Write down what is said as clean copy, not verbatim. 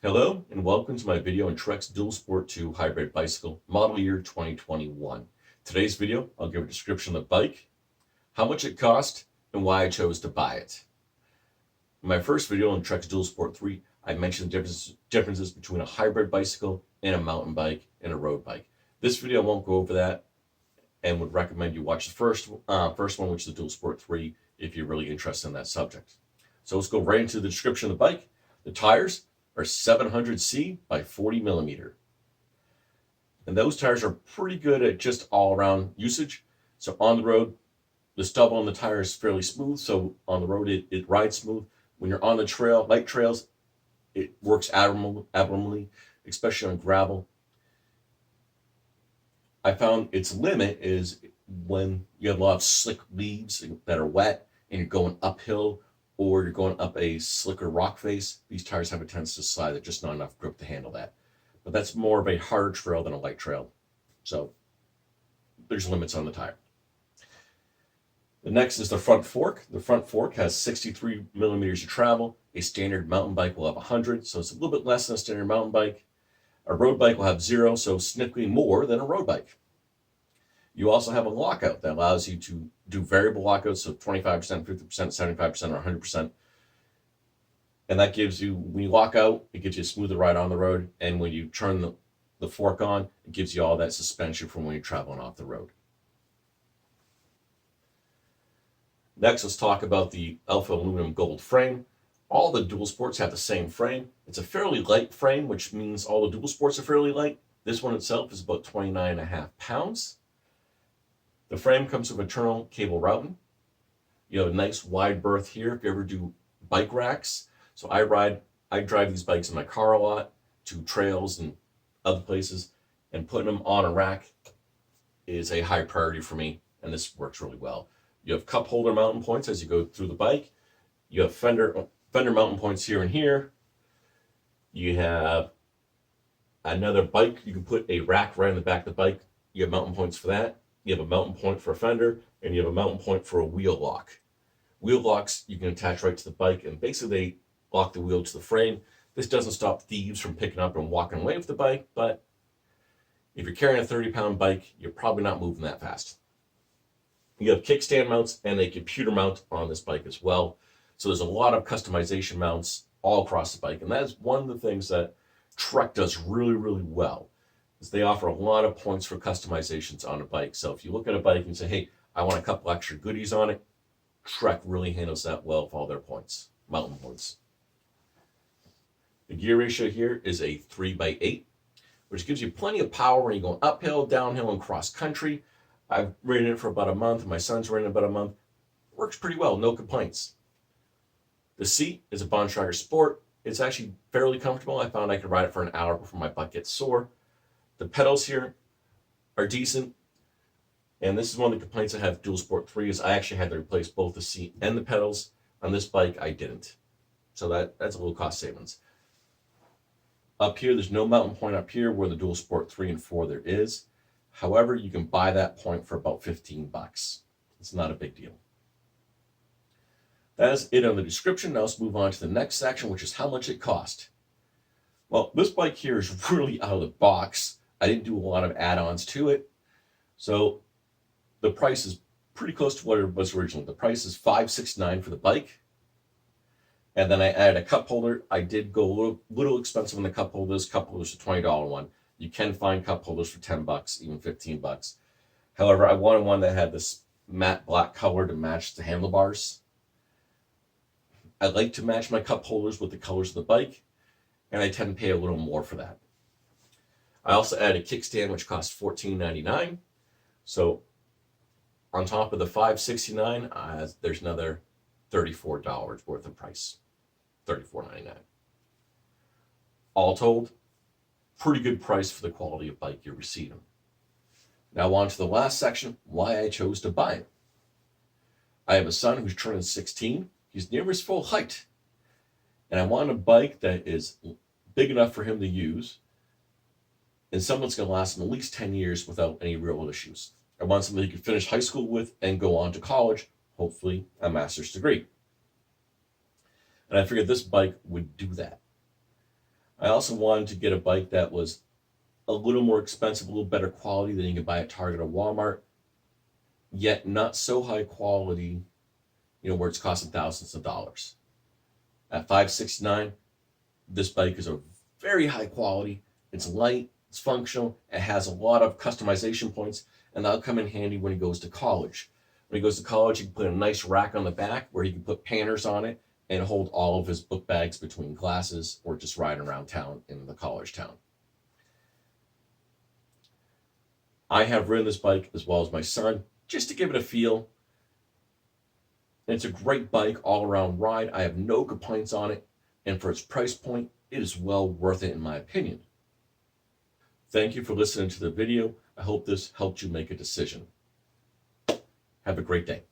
Hello and welcome to my video on Trek's Dual Sport 2 Hybrid Bicycle, model year 2021. Today's video, I'll give a description of the bike, how much it cost, and why I chose to buy it. In my first video on Trek's Dual Sport 3, I mentioned the differences between a hybrid bicycle and a mountain bike and a road bike. This video won't go over that and would recommend you watch the first one, which is the Dual Sport 3, if you're really interested in that subject. So let's go right into the description of the bike. The tires are 700C by 40 millimeter. And those tires are pretty good at just all around usage. So on the road, the stub on the tire is fairly smooth. So on the road, it rides smooth. When you're on the trail, light trails, it works admirably, especially on gravel. I found its limit is when you have a lot of slick leaves that are wet and you're going uphill, or you're going up a slicker rock face, these tires have a tendency to slide. There's just not enough grip to handle that. But that's more of a hard trail than a light trail. So there's limits on the tire. The next is the front fork. The front fork has 63 millimeters of travel. A standard mountain bike will have 100, so it's a little bit less than a standard mountain bike. A road bike will have 0, so significantly more than a road bike. You also have a lockout that allows you to do variable lockouts, so 25%, 50%, 75%, or 100%. And that gives you, when you lock out, it gives you a smoother ride on the road. And when you turn the fork on, it gives you all that suspension from when you're traveling off the road. Next, let's talk about the Alpha aluminum gold frame. All the dual sports have the same frame. It's a fairly light frame, which means all the dual sports are fairly light. This one itself is about 29.5 pounds. The frame comes with internal cable routing. You have a nice wide berth here if you ever do bike racks. So I drive these bikes in my car a lot to trails and other places, and putting them on a rack is a high priority for me, and this works really well. You have cup holder mounting points as you go through the bike. You have fender mounting points here and here. You have another bike. You can put a rack right in the back of the bike. You have mounting points for that. You have a mounting point for a fender, and you have a mounting point for a wheel lock. Wheel locks you can attach right to the bike, and basically they lock the wheel to the frame. This doesn't stop thieves from picking up and walking away with the bike, but if you're carrying a 30-pound bike, you're probably not moving that fast. You have kickstand mounts and a computer mount on this bike as well. So there's a lot of customization mounts all across the bike, and that is one of the things that Trek does really, really well. Is they offer a lot of points for customizations on a bike. So if you look at a bike and say, hey, I want a couple extra goodies on it, Trek really handles that well with all their points, mountain points. The gear ratio here is a 3x8, which gives you plenty of power when you're going uphill, downhill, and cross country. I've ridden it for about a month. My son's ridden it about a month. Works pretty well, no complaints. The seat is a Bontrager Sport. It's actually fairly comfortable. I found I could ride it for an hour before my butt gets sore. The pedals here are decent, and this is one of the complaints I have with Dual Sport 3 is I actually had to replace both the seat and the pedals. On this bike, I didn't. So that's a little cost savings. Up here, there's no mountain point up here where the Dual Sport 3 and 4 there is. However, you can buy that point for about $15. It's not a big deal. That is it on the description. Now let's move on to the next section, which is how much it cost. Well, this bike here is really out of the box. I didn't do a lot of add-ons to it. So the price is pretty close to what it was originally. The price is $569 for the bike. And then I added a cup holder. I did go a little expensive on the cup holders. Cup holders are $20 one. You can find cup holders for $10, even $15. However, I wanted one that had this matte black color to match the handlebars. I like to match my cup holders with the colors of the bike, and I tend to pay a little more for that. I also added a kickstand, which costs $14.99. So on top of the $569, there's another $34 worth of price, $34.99. All told, pretty good price for the quality of bike you're receiving. Now on to the last section, why I chose to buy it. I have a son who's turning 16. He's near his full height. And I want a bike that is big enough for him to use and something that's going to last him at least 10 years without any real issues. I want something he can finish high school with and go on to college, hopefully a master's degree. And I figured this bike would do that. I also wanted to get a bike that was a little more expensive, a little better quality than you can buy at Target or Walmart, yet not so high quality, where it's costing thousands of dollars. At $569, this bike is a very high quality. It's light, it's functional, it has a lot of customization points, and that'll come in handy when he goes to college. When he goes to college, he can put a nice rack on the back where he can put painters on it and hold all of his book bags between classes or just riding around town in the college town. I have ridden this bike as well as my son just to give it a feel. And it's a great bike all around ride. I have no complaints on it. And for its price point, it is well worth it in my opinion. Thank you for listening to the video. I hope this helped you make a decision. Have a great day.